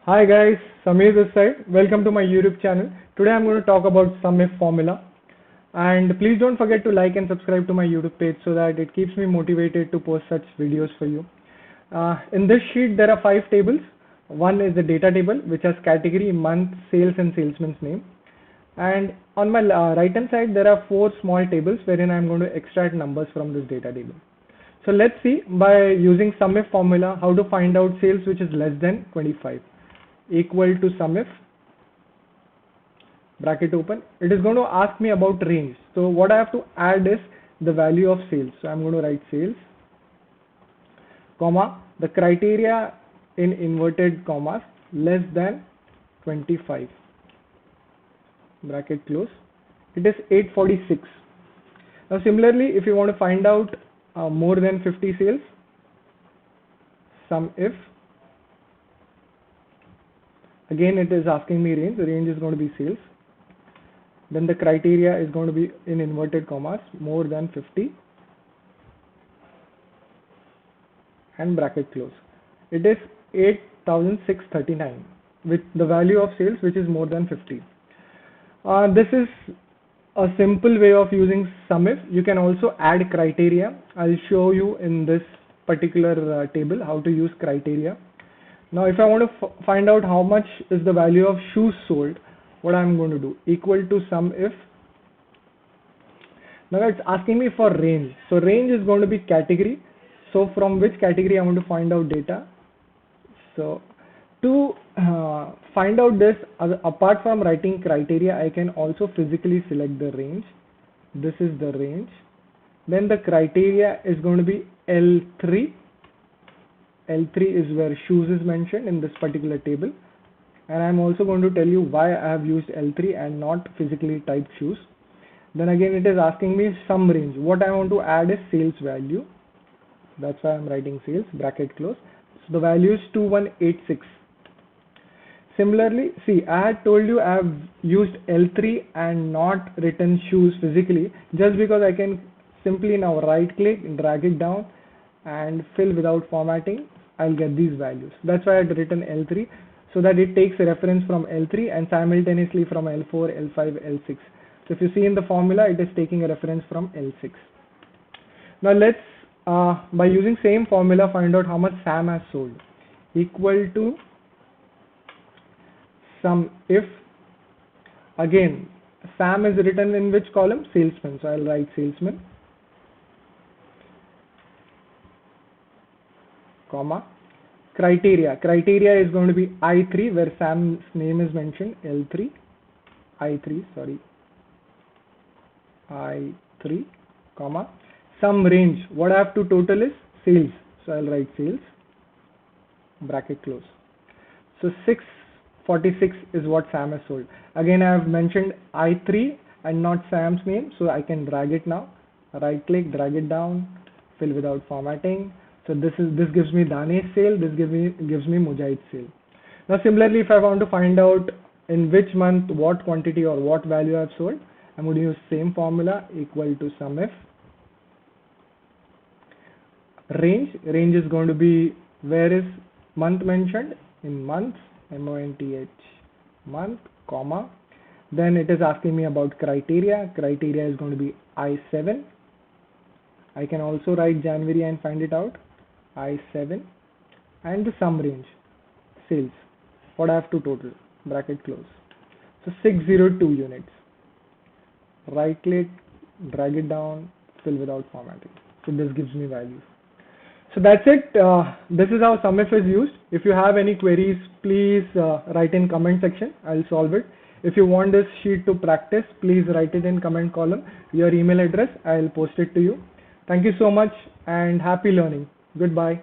Hi guys, Samir this side. Welcome to my YouTube channel. Today I'm going to talk about SumIf formula. And please don't forget to like and subscribe to my YouTube page so that it keeps me motivated to post such videos for you. In this sheet there are 5 tables. One is the data table which has category, month, sales and salesman's name. And on my right hand side there are 4 small tables wherein I'm going to extract numbers from this data table. So let's see by using SumIf formula how to find out sales which is less than 25. Equal to SumIf, bracket open. It is going to ask me about range. So what I have to add is the value of sales. So I'm going to write sales, comma, the criteria in inverted commas, less than 25, bracket close. It is 846. Now similarly, if you want to find out more than 50 sales, SumIf. Again, it is asking me range. The range is going to be sales. Then the criteria is going to be in inverted commas, more than 50, and bracket close. It is 8,639 with the value of sales which is more than 50. This is a simple way of using SumIf. You can also add criteria. I'll show you in this particular table how to use criteria. Now if I want to find out how much is the value of shoes sold, what I'm going to do, equal to SumIf. Now it's asking me for range. So range is going to be category. So from which category I want to find out data. So to find out this, apart from writing criteria, I can also physically select the range. This is the range. Then the criteria is going to be L3. L3 is where shoes is mentioned in this particular table, and I'm also going to tell you why I have used L3 and not physically typed shoes. Then again it is asking me some range. What I want to add is sales value. That's why I'm writing sales, bracket close. So the value is 2186. Similarly, see, I had told you I have used L3 and not written shoes physically just because I can simply now right click, drag it down and fill without formatting. I'll get these values. That's why I had written L3, so that it takes a reference from L3 and simultaneously from L4, L5, L6. So if you see in the formula, it is taking a reference from L6. Now let's by using same formula find out how much Sam has sold. Equal to SumIf. Again, Sam is written in which column? Salesman. So I'll write salesman, comma, criteria. Criteria is going to be I3 where Sam's name is mentioned, L3, I3, sorry, I3, comma, some range. What I have to total is sales. So I'll write sales, bracket close. So 646 is what Sam has sold. Again, I have mentioned I3 and not Sam's name, so I can drag it now. Right click, drag it down, fill without formatting. So this gives me Danesh sale, this gives me Mujahid sale. Now similarly, if I want to find out in which month what quantity or what value I have sold, I'm going to use same formula, equal to SumIf. Range is going to be, where is month mentioned? In months, month, month, comma. Then it is asking me about criteria. Criteria is going to be I7. I can also write January and find it out. I7, and the sum range, sales, what I have to total, bracket close. So 602 units. Right click, drag it down, fill without formatting. So this gives me values. So that's it. This is how SumIf is used. If you have any queries, please write in comment section. I'll solve it. If you want this sheet to practice, please write it in comment column. Your email address, I'll post it to you. Thank you so much and happy learning. Goodbye.